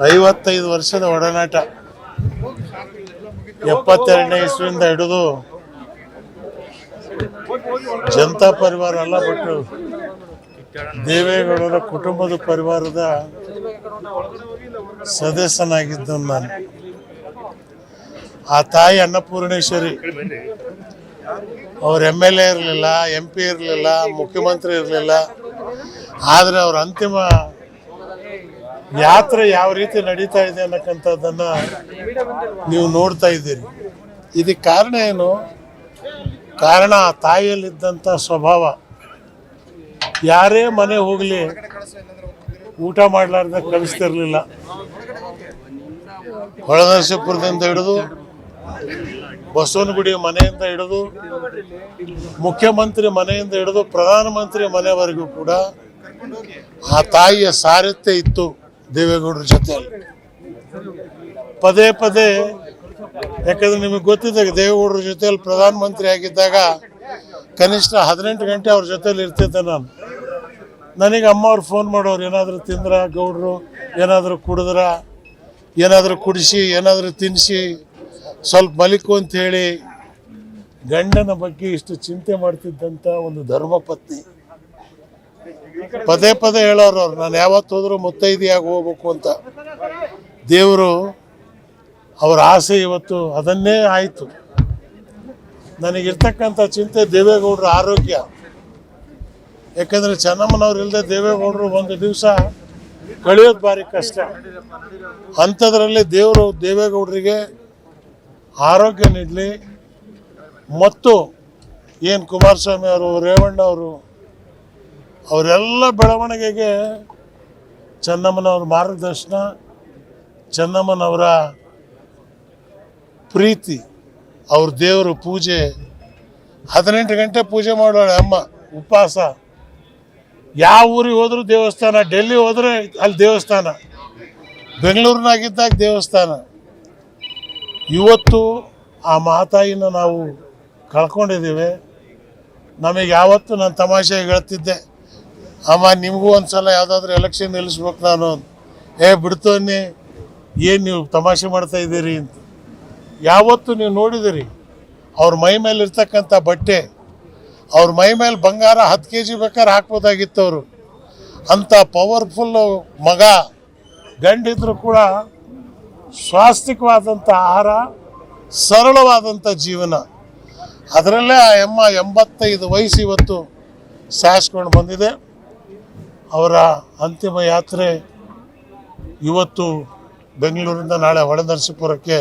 55 ವರ್ಷದ ಒಡನಾಟ 72ನೇ ಇಸ್ವಿಯಿಂದ ಹಿಡಿದು ಜನತಾ ಪರಿವಾರ ಅಲ್ಲ, ಬಟ್ ದೇವೇಗೌಡರ ಕುಟುಂಬದ ಪರಿವಾರದ ಸದಸ್ಯನಾಗಿದ್ದು ನಾನು. ಆ ತಾಯಿ ಅನ್ನಪೂರ್ಣೇಶ್ವರಿ ಅವ್ರ MLA ಇರಲಿಲ್ಲ, MP ಇರಲಿಲ್ಲ, ಮುಖ್ಯಮಂತ್ರಿ ಇರಲಿಲ್ಲ. ಆದರೆ ಅವ್ರ ಅಂತಿಮ ಯಾತ್ರೆ ಯಾವ ರೀತಿ ನಡೀತಾ ಇದೆ ಅನ್ನಕ್ಕಂಥದ್ದನ್ನು ನೀವು ನೋಡ್ತಾ ಇದ್ದೀರಿ. ಇದಕ್ಕೆ ಕಾರಣ ಏನು? ಕಾರಣ ಆ ತಾಯಿಯಲ್ಲಿದ್ದಂಥ ಸ್ವಭಾವ. ಯಾರೇ ಮನೆ ಹೋಗಲಿ ಊಟ ಮಾಡಲಾರ್ದ ಕಳಿಸ್ತಿರ್ಲಿಲ್ಲ. ಹೊಳೆನರಸೀಪುರದಿಂದ ಹಿಡಿದು ಬಸವನಗುಡಿ ಮನೆಯಿಂದ ಹಿಡಿದು ಮುಖ್ಯಮಂತ್ರಿ ಮನೆಯಿಂದ ಹಿಡಿದು ಪ್ರಧಾನಮಂತ್ರಿ ಮನೆವರೆಗೂ ಕೂಡ ಆ ತಾಯಿಯ ಸಾರಥ್ಯ ಇತ್ತು ದೇವೇಗೌಡರ ಜೊತೆಯಲ್ಲಿ. ಪದೇ ಪದೇ, ಯಾಕಂದ್ರೆ ನಿಮಗೆ ಗೊತ್ತಿದ್ದಾಗ ದೇವೇಗೌಡರ ಜೊತೆಯಲ್ಲಿ ಪ್ರಧಾನಮಂತ್ರಿ ಆಗಿದ್ದಾಗ ಕನಿಷ್ಠ 18 ಗಂಟೆ ಅವ್ರ ಜೊತೆಲಿ ಇರ್ತಿದ್ದೆ ನಾನು. ನನಗೆ ಅಮ್ಮ ಅವ್ರು ಫೋನ್ ಮಾಡೋರು, ಏನಾದರೂ ತಿಂದ್ರ ಗೌಡ್ರು, ಏನಾದರೂ ಕುಡಿದ್ರ, ಏನಾದರೂ ಕುಡಿಸಿ, ಏನಾದರೂ ತಿನ್ನಿಸಿ, ಸ್ವಲ್ಪ ಮಲಿಕು ಅಂತ ಹೇಳಿ ಗಂಡನ ಬಗ್ಗೆ ಇಷ್ಟು ಚಿಂತೆ ಮಾಡ್ತಿದ್ದಂಥ ಒಂದು ಧರ್ಮಪತ್ನಿ. ಪದೇ ಪದೇ ಹೇಳೋರು ಅವ್ರು, ನಾನು ಯಾವತ್ತು ಹೋದ್ರೂ ಮುತ್ತೈದೆಯಾಗಿ ಹೋಗ್ಬೇಕು ಅಂತ. ದೇವರು ಅವ್ರ ಆಸೆ ಇವತ್ತು ಅದನ್ನೇ ಆಯಿತು. ನನಗಿರ್ತಕ್ಕಂಥ ಚಿಂತೆ ದೇವೇಗೌಡರ ಆರೋಗ್ಯ. ಯಾಕಂದರೆ ಚೆನ್ನಮ್ಮನವ್ರು ಇಲ್ಲದೆ ದೇವೇಗೌಡರು ಒಂದು ದಿವಸ ಕಳೆಯೋದು ಭಾರಿ ಕಷ್ಟ. ಅಂಥದ್ರಲ್ಲಿ ದೇವರು ದೇವೇಗೌಡರಿಗೆ ಆರೋಗ್ಯ ನೀಡಲಿ. ಮತ್ತು ಏನು ಕುಮಾರಸ್ವಾಮಿ ಅವರು, ರೇವಣ್ಣ ಅವರು, ಅವರೆಲ್ಲ ಬೆಳವಣಿಗೆಗೆ ಚೆನ್ನಮ್ಮನವ್ರ ಮಾರ್ಗದರ್ಶನ, ಚೆನ್ನಮ್ಮನವರ ಪ್ರೀತಿ, ಅವ್ರ ದೇವರು ಪೂಜೆ. 18 ಗಂಟೆ ಪೂಜೆ ಮಾಡೋಳೆ ಅಮ್ಮ, ಉಪವಾಸ. ಯಾವ ಊರಿಗೆ ಹೋದ್ರೂ ದೇವಸ್ಥಾನ, ಡೆಲ್ಲಿ ಹೋದರೆ ಅಲ್ಲಿ ದೇವಸ್ಥಾನ, ಬೆಂಗಳೂರಿನಾಗಿದ್ದಾಗ ದೇವಸ್ಥಾನ. ಇವತ್ತು ಆ ಮಾತಾಯಿನ ನಾವು ಕಳ್ಕೊಂಡಿದ್ದೀವಿ. ನಮಗೆ ಯಾವತ್ತು ನಾನು ತಮಾಷೆಗೆ ಹೇಳ್ತಿದ್ದೆ, ಅಮ್ಮ ನಿಮಗೂ ಒಂದು ಸಲ ಯಾವುದಾದ್ರೂ ಎಲೆಕ್ಷನ್ ನಿಲ್ಲಿಸ್ಬೇಕು ನಾನು. ಬಿಡ್ತೋನಿ, ಏನು ನೀವು ತಮಾಷೆ ಮಾಡ್ತಾ ಇದ್ದೀರಿ ಅಂತ. ಯಾವತ್ತು ನೀವು ನೋಡಿದಿರಿ ಅವ್ರ ಮೈ ಮೇಲೆ ಇರ್ತಕ್ಕಂಥ ಬಟ್ಟೆ, ಅವ್ರ ಮೈ ಮೇಲೆ ಬಂಗಾರ 10 kg ಬೇಕಾದ್ರೆ ಹಾಕ್ಬೋದಾಗಿತ್ತು ಅವರು. ಅಂಥ ಪವರ್ಫುಲ್ಲು ಮಗ. ಗಂಡಿದ್ರು ಕೂಡ ಸ್ವಾಸ್ಥಿಕವಾದಂಥ ಆಹಾರ, ಸರಳವಾದಂಥ ಜೀವನ. ಅದರಲ್ಲೇ ಆ ಅಮ್ಮ 85 ವಯಸ್ಸು ಇವತ್ತು ಸಾಯಿಸ್ಕೊಂಡು ಬಂದಿದೆ. ಅವರ ಅಂತಿಮ ಯಾತ್ರೆ ಇವತ್ತು ಬೆಂಗಳೂರಿಂದ ನಾಳೆ ಹೊಳೆನರಸೀಪುರಕ್ಕೆ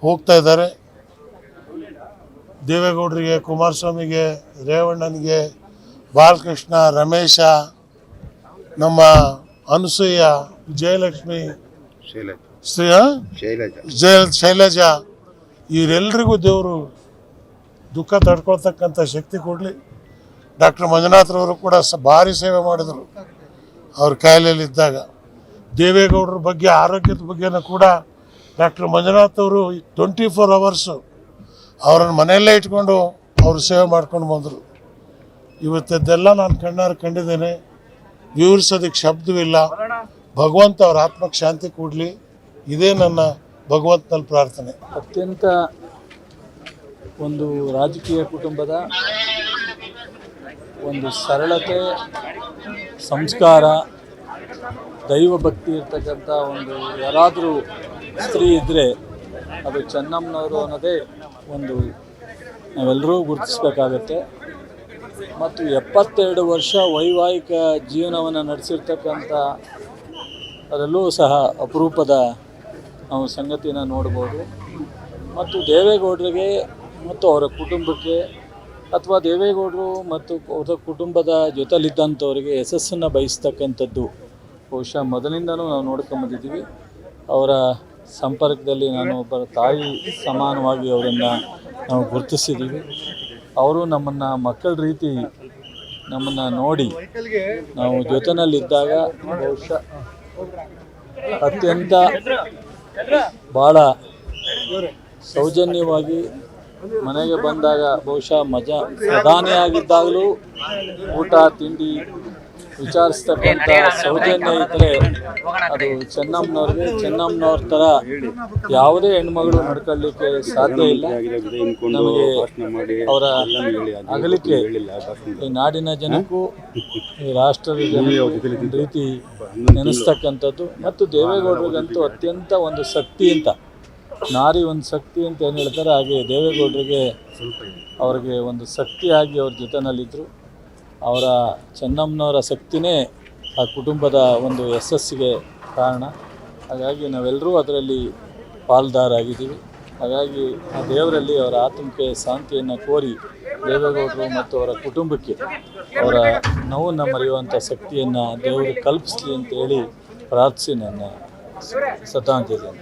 ಹೋಗ್ತಾ ಇದ್ದಾರೆ. ದೇವೇಗೌಡರಿಗೆ, ಕುಮಾರಸ್ವಾಮಿಗೆ, ರೇವಣ್ಣನಿಗೆ, ಬಾಲಕೃಷ್ಣ, ರಮೇಶ, ನಮ್ಮ ಅನಸೂಯ, ಜಯಲಕ್ಷ್ಮಿ, ಶೈಲಜಾ, ಇವರೆಲ್ಲರಿಗೂ ದೇವರು ದುಃಖ ತಡ್ಕೊಳ್ತಕ್ಕಂಥ ಶಕ್ತಿ ಕೊಡಲಿ. ಡಾಕ್ಟರ್ ಮಂಜುನಾಥ್ರವರು ಕೂಡ ಭಾರಿ ಸೇವೆ ಮಾಡಿದರು ಅವ್ರ ಕಾಯಿಲೆಯಲ್ಲಿದ್ದಾಗ. ದೇವೇಗೌಡರ ಬಗ್ಗೆ, ಆರೋಗ್ಯದ ಬಗ್ಗೆನೂ ಕೂಡ ಡಾಕ್ಟರ್ ಮಂಜುನಾಥ್ ಅವರು 24 hours ಅವರನ್ನು ಮನೆಯಲ್ಲೇ ಇಟ್ಕೊಂಡು ಅವರು ಸೇವೆ ಮಾಡ್ಕೊಂಡು ಬಂದರು. ಇವತ್ತದ್ದೆಲ್ಲ ನಾನು ಕಣ್ಣಾರೆ ಕಂಡಿದ್ದೇನೆ. ವಿವರಿಸೋದಕ್ಕೆ ಶಬ್ದವಿಲ್ಲ. ಭಗವಂತ ಅವ್ರ ಆತ್ಮಕ್ಕೆ ಶಾಂತಿ ಕೊಡಲಿ. ಇದೇ ನನ್ನ ಭಗವಂತನಲ್ಲಿ ಪ್ರಾರ್ಥನೆ. ಅತ್ಯಂತ ಒಂದು ರಾಜಕೀಯ ಕುಟುಂಬದ ಒಂದು ಸರಳತೆ, ಸಂಸ್ಕಾರ, ದೈವ ಭಕ್ತಿ ಇರ್ತಕ್ಕಂಥ ಒಂದು ಯಾರಾದರೂ ಸ್ತ್ರೀ ಇದ್ದರೆ ಅದು ಚೆನ್ನಮ್ಮನವರು ಅನ್ನೋದೇ ಒಂದು ನಾವೆಲ್ಲರೂ ಗುರುತಿಸ್ಬೇಕಾಗತ್ತೆ. ಮತ್ತು 72 ವರ್ಷ ವೈವಾಹಿಕ ಜೀವನವನ್ನು ನಡೆಸಿರ್ತಕ್ಕಂಥ ಅದರಲ್ಲೂ ಸಹ ಅಪರೂಪದ ನಾವು ಸಂಗತಿನ ನೋಡ್ಬೋದು. ಮತ್ತು ದೇವೇಗೌಡರಿಗೆ ಮತ್ತು ಅವರ ಕುಟುಂಬಕ್ಕೆ, ಅಥವಾ ದೇವೇಗೌಡರು ಮತ್ತು ಅವರ ಕುಟುಂಬದ ಜೊತೆಲಿದ್ದಂಥವರಿಗೆ ಯಶಸ್ಸನ್ನು ಬಯಸ್ತಕ್ಕಂಥದ್ದು ಬಹುಶಃ ಮೊದಲಿಂದನೂ ನಾವು ನೋಡ್ಕೊಂಬಂದಿದ್ದೀವಿ. ಅವರ ಸಂಪರ್ಕದಲ್ಲಿ ನಾನು ಒಬ್ಬರ ತಾಯಿ ಸಮಾನವಾಗಿ ಅವರನ್ನು ನಾವು ಗುರುತಿಸಿದ್ದೀವಿ. ಅವರು ನಮ್ಮನ್ನು ಮಕ್ಕಳ ರೀತಿ ನಮ್ಮನ್ನು ನೋಡಿ ನಾವು ಜೊತೆಯಲ್ಲಿದ್ದಾಗ ಬಹುಶಃ ಅತ್ಯಂತ ಭಾಳ ಸೌಜನ್ಯವಾಗಿ ಮನೆಗೆ ಬಂದಾಗ ಬಹುಶಃ ಪ್ರಧಾನಿಯಾಗಿದ್ದಾಗಲೂ ಊಟ ತಿಂಡಿ ವಿಚಾರಿಸ್ತಕ್ಕಂಥ ಸೌಜನ್ಯ ಇದ್ದರೆ ಅದು ಚೆನ್ನಮ್ಮನವ್ರ ಥರ ಯಾವುದೇ ಹೆಣ್ಮಗಳು ನಡ್ಕೊಳ್ಳಿಕ್ಕೆ ಸಾಧ್ಯ ಇಲ್ಲ. ನಮಗೆ ಅವರ ಅಗಲಿಕೆ ಈ ನಾಡಿನ ಜನಕ್ಕೂ ಈ ರಾಷ್ಟ್ರದ ಜನಕ್ಕೂ ಒಂದು ರೀತಿ ನೆನೆಸ್ತಕ್ಕಂಥದ್ದು. ಮತ್ತು ದೇವೇಗೌಡರಿಗಂತೂ ಅತ್ಯಂತ ಒಂದು ಶಕ್ತಿ ಅಂತ, ನಾರಿ ಒಂದು ಶಕ್ತಿ ಅಂತ ಏನು ಹೇಳ್ತಾರೆ, ಹಾಗೆ ದೇವೇಗೌಡರಿಗೆ ಅವ್ರಿಗೆ ಒಂದು ಶಕ್ತಿಯಾಗಿ ಅವ್ರ ಜೊತೆಯಲ್ಲಿದ್ದರು. ಅವರ ಚೆನ್ನಮ್ಮನವರ ಶಕ್ತಿನೇ ಆ ಕುಟುಂಬದ ಒಂದು ಯಶಸ್ಸಿಗೆ ಕಾರಣ. ಹಾಗಾಗಿ ನಾವೆಲ್ಲರೂ ಅದರಲ್ಲಿ ಪಾಲ್ದಾರಾಗಿದ್ದೀವಿ. ಹಾಗಾಗಿ ಆ ದೇವರಲ್ಲಿ ಅವರ ಆತ್ಮಕ್ಕೆ ಶಾಂತಿಯನ್ನು ಕೋರಿ ದೇವೇಗೌಡರು ಮತ್ತು ಅವರ ಕುಟುಂಬಕ್ಕೆ ಅವರ ನೋವನ್ನು ಮರೆಯುವಂಥ ಶಕ್ತಿಯನ್ನು ದೇವರು ಕಲ್ಪಿಸಲಿ ಅಂತೇಳಿ ಪ್ರಾರ್ಥಿಸಿ ನನ್ನ ಶ್ರದ್ಧಾಂಜಲಿ.